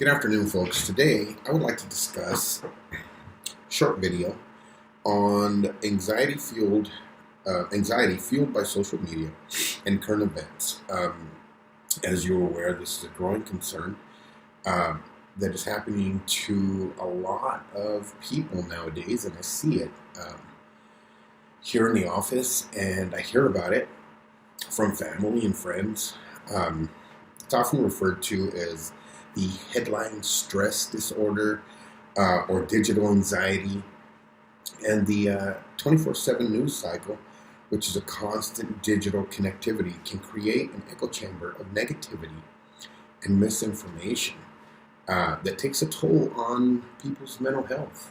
Good afternoon, folks. Today, I would like to discuss a short video on anxiety fueled by social media and current events. As you're aware, this is a growing concern that is happening to a lot of people nowadays, and I see it here in the office, and I hear about it from family and friends. It's often referred to as the headline stress disorder or digital anxiety, and the 24/7 news cycle, which is a constant digital connectivity, can create an echo chamber of negativity and misinformation that takes a toll on people's mental health.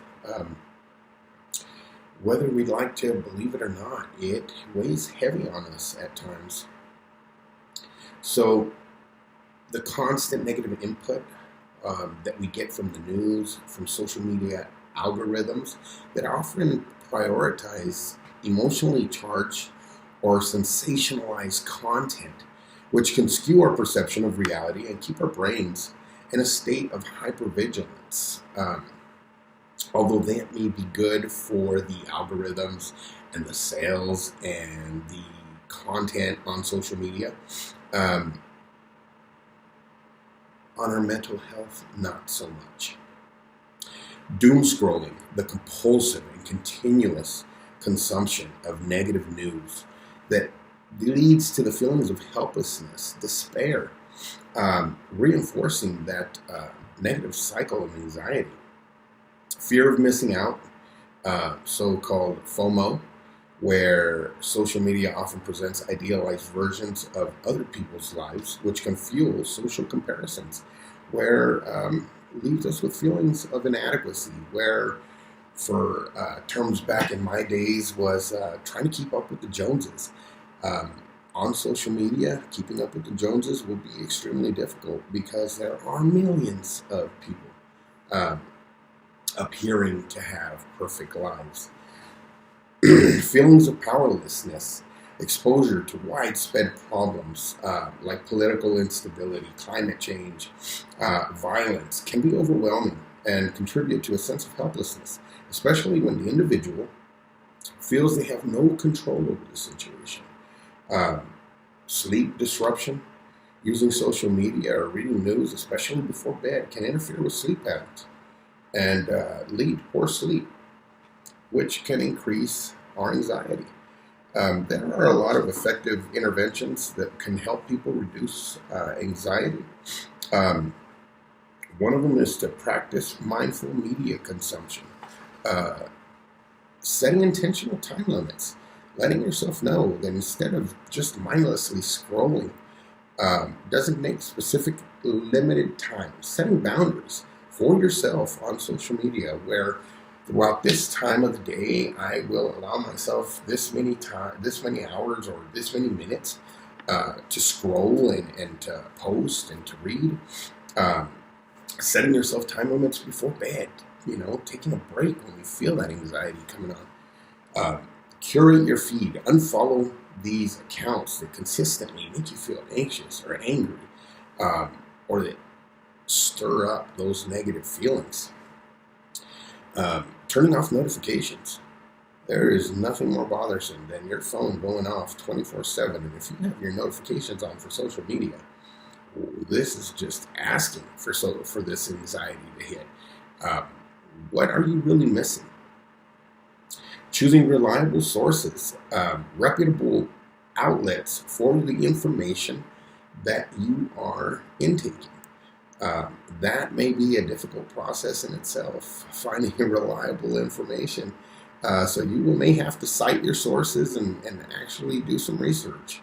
Whether we'd like to believe it or not, it weighs heavy on us at times. So, the constant negative input that we get from the news, from social media algorithms that often prioritize emotionally charged or sensationalized content, which can skew our perception of reality and keep our brains in a state of hypervigilance. Although that may be good for the algorithms and the sales and the content on social media, on our mental health, not so much. Doom scrolling, the compulsive and continuous consumption of negative news that leads to the feelings of helplessness, despair, reinforcing that negative cycle of anxiety. Fear of missing out, so-called FOMO, where social media often presents idealized versions of other people's lives, which can fuel social comparisons, where leaves us with feelings of inadequacy, where for terms back in my days was trying to keep up with the Joneses. On social media, keeping up with the Joneses will be extremely difficult because there are millions of people appearing to have perfect lives. Feelings of powerlessness, exposure to widespread problems like political instability, climate change, violence can be overwhelming and contribute to a sense of helplessness, especially when the individual feels they have no control over the situation. Sleep disruption, using social media or reading news, especially before bed, can interfere with sleep patterns and lead to poor sleep, which can increase our anxiety. There are a lot of effective interventions that can help people reduce anxiety. One of them is to practice mindful media consumption, setting intentional time limits, letting yourself know that instead of just mindlessly scrolling, designate specific limited time, setting boundaries for yourself on social media where throughout this time of the day, I will allow myself this many hours or this many minutes to scroll and to post and to read. Setting yourself time limits before bed, taking a break when you feel that anxiety coming on. Curate your feed. Unfollow these accounts that consistently make you feel anxious or angry or that stir up those negative feelings. Turning off notifications. There is nothing more bothersome than your phone going off 24/7. And if you have your notifications on for social media, this is just asking for this anxiety to hit. What are you really missing? Choosing reliable sources, reputable outlets for the information that you are intaking. That may be a difficult process in itself, finding reliable information. So you may have to cite your sources and actually do some research.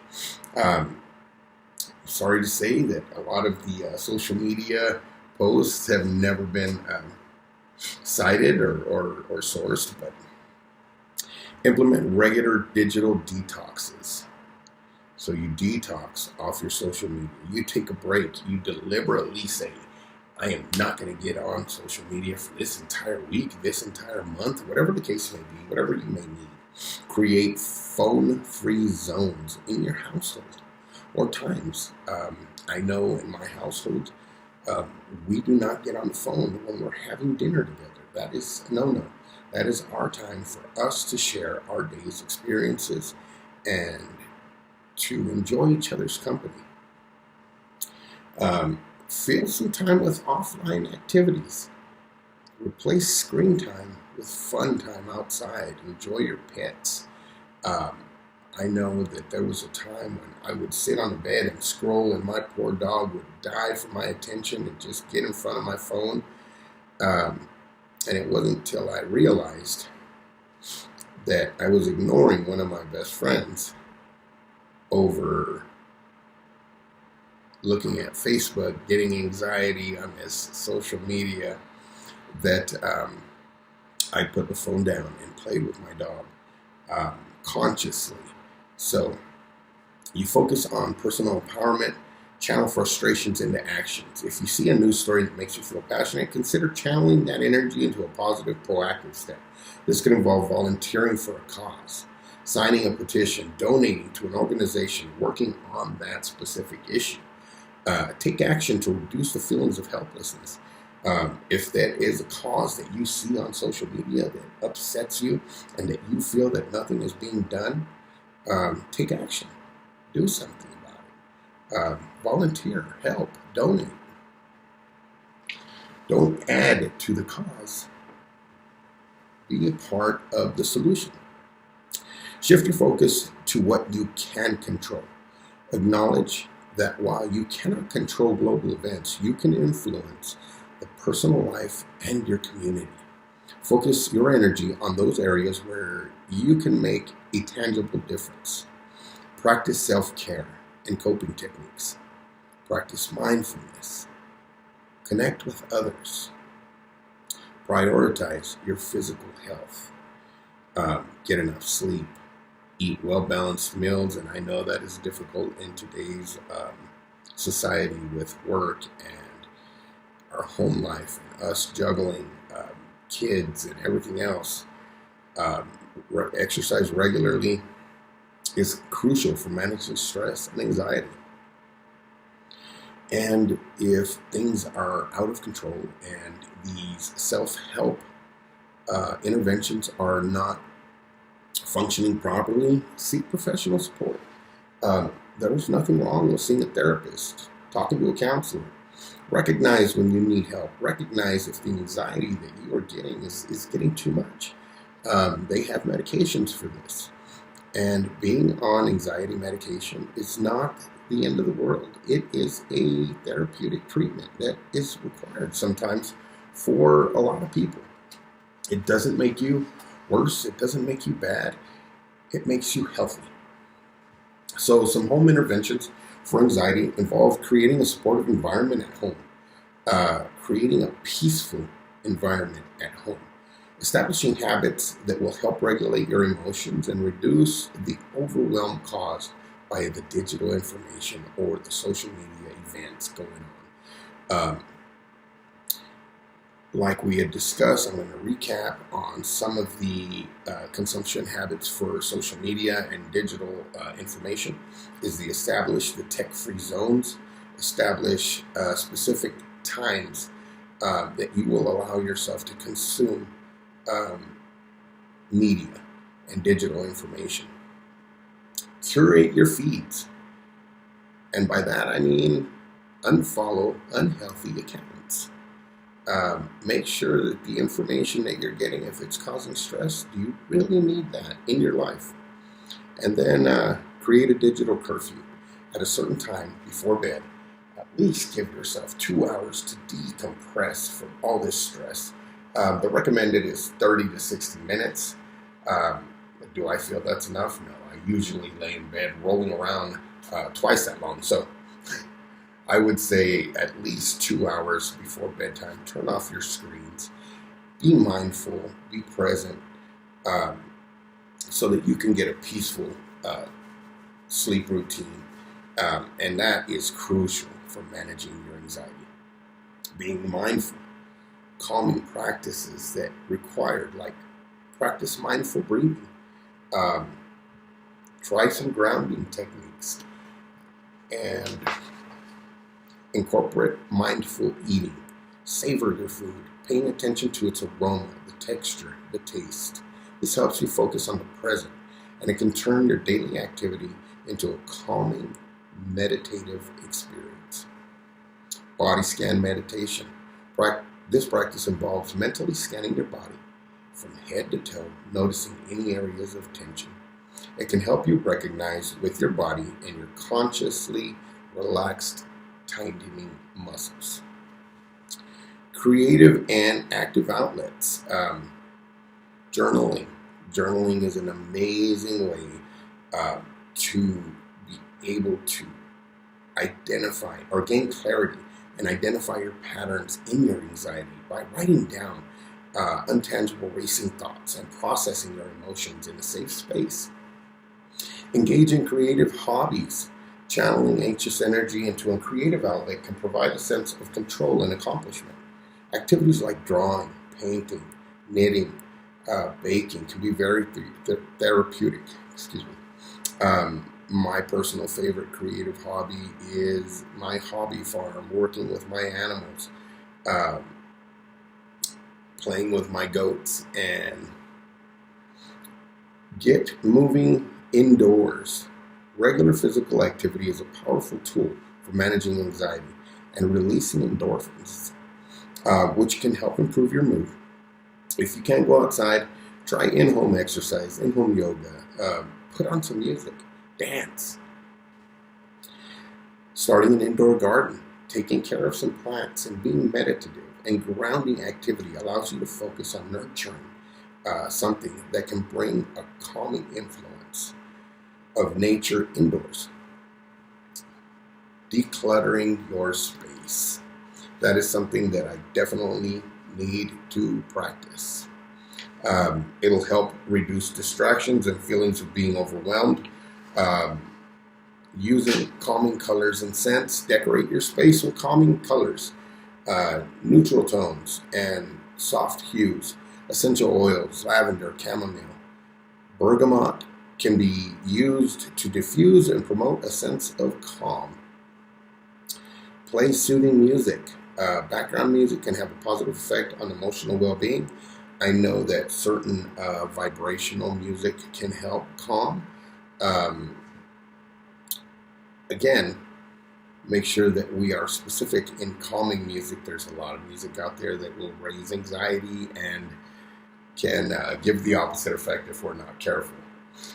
Sorry to say that a lot of the social media posts have never been cited or sourced, but implement regular digital detoxes. So you detox off your social media. You take a break. You deliberately say, I am not going to get on social media for this entire week, this entire month, whatever the case may be, whatever you may need. Create phone-free zones in your household or times. I know in my household, Um, we do not get on the phone when we're having dinner together. That is a no-no. That is our time for us to share our day's experiences and to enjoy each other's company. Fill some time with offline activities. Replace screen time with fun time outside. Enjoy your pets. Um, I know that there was a time when I would sit on the bed and scroll, and my poor dog would die for my attention and just get in front of my phone. Um, and it wasn't until I realized that I was ignoring one of my best friends over looking at Facebook, getting anxiety on this social media, that I put the phone down and played with my dog consciously. So you focus on personal empowerment, channel frustrations into actions. If you see a news story that makes you feel passionate, consider channeling that energy into a positive, proactive step. This could involve volunteering for a cause, signing a petition, donating to an organization working on that specific issue. Take action to reduce the feelings of helplessness. If that is a cause that you see on social media that upsets you and that you feel that nothing is being done, take action. Do something about it. Volunteer, help, donate. Don't add to the cause. Be a part of the solution. Shift your focus to what you can control. Acknowledge that while you cannot control global events, you can influence the personal life and your community. Focus your energy on those areas where you can make a tangible difference. Practice self-care and coping techniques. Practice mindfulness. Connect with others. Prioritize your physical health. Get enough sleep. Eat well-balanced meals, and I know that is difficult in today's society with work and our home life and us juggling kids and everything else. Exercise regularly is crucial for managing stress and anxiety. And if things are out of control and these self-help interventions are not functioning properly, seek professional support. There's nothing wrong with seeing a therapist, talking to a counselor. Recognize when you need help. Recognize if the anxiety that you are getting is getting too much. They have medications for this. And being on anxiety medication is not the end of the world. It is a therapeutic treatment that is required sometimes for a lot of people. It doesn't make you worse. It doesn't make you bad. It makes you healthy. So some home interventions for anxiety involve creating a supportive environment at home, creating a peaceful environment at home, establishing habits that will help regulate your emotions and reduce the overwhelm caused by the digital information or the social media events going on. Like we had discussed, I'm going to recap on some of the consumption habits for social media and digital information. Is the establish the tech-free zones, establish specific times that you will allow yourself to consume media and digital information. Curate your feeds. And by that I mean unfollow unhealthy accounts. Make sure that the information that you're getting, if it's causing stress, do you really need that in your life? And then create a digital curfew at a certain time before bed. At least give yourself 2 hours to decompress from all this stress. The recommended is 30 to 60 minutes. Do I feel that's enough? No, I usually lay in bed rolling around twice that long. So I would say at least 2 hours before bedtime, turn off your screens. Be mindful, be present, so that you can get a peaceful sleep routine. And that is crucial for managing your anxiety. Being mindful, calming practices that required, like practice mindful breathing. Try some grounding techniques. And Incorporate mindful eating. Savor your food, paying attention to its aroma, the texture, the taste. This helps you focus on the present, and it can turn your daily activity into a calming, meditative experience. Body scan meditation. This practice involves mentally scanning your body from head to toe, noticing any areas of tension. It can help you recognize with your body and your consciously relaxed, tightening muscles. Creative and active outlets. Journaling. Journaling is an amazing way to be able to identify or gain clarity and identify your patterns in your anxiety by writing down untangible racing thoughts and processing your emotions in a safe space. Engage in creative hobbies. Channeling anxious energy into a creative outlet can provide a sense of control and accomplishment. Activities like drawing, painting, knitting, baking can be very therapeutic. Excuse me. My personal favorite creative hobby is my hobby farm, working with my animals, playing with my goats, and get moving indoors. Regular physical activity is a powerful tool for managing anxiety and releasing endorphins, which can help improve your mood. If you can't go outside, try in-home exercise, in-home yoga, put on some music, dance. Starting an indoor garden, taking care of some plants, and being meditative and grounding activity allows you to focus on nurturing something that can bring a calming influence of nature indoors. Decluttering your space. That is something that I definitely need to practice. It'll help reduce distractions and feelings of being overwhelmed. Using calming colors and scents, decorate your space with calming colors, neutral tones, and soft hues. Essential oils, lavender, chamomile, bergamot can be used to diffuse and promote a sense of calm. Play soothing music. Background music can have a positive effect on emotional well-being. I know that certain vibrational music can help calm. Again, make sure that we are specific in calming music. There's a lot of music out there that will raise anxiety and can give the opposite effect if we're not careful.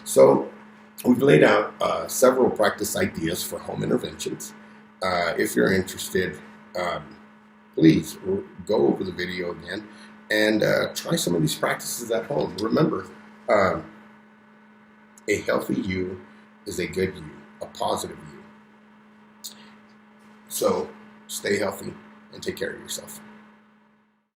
So we've laid out several practice ideas for home interventions. If you're interested, please go over the video again and try some of these practices at home. Remember, a healthy you is a good you, a positive you. So stay healthy and take care of yourself.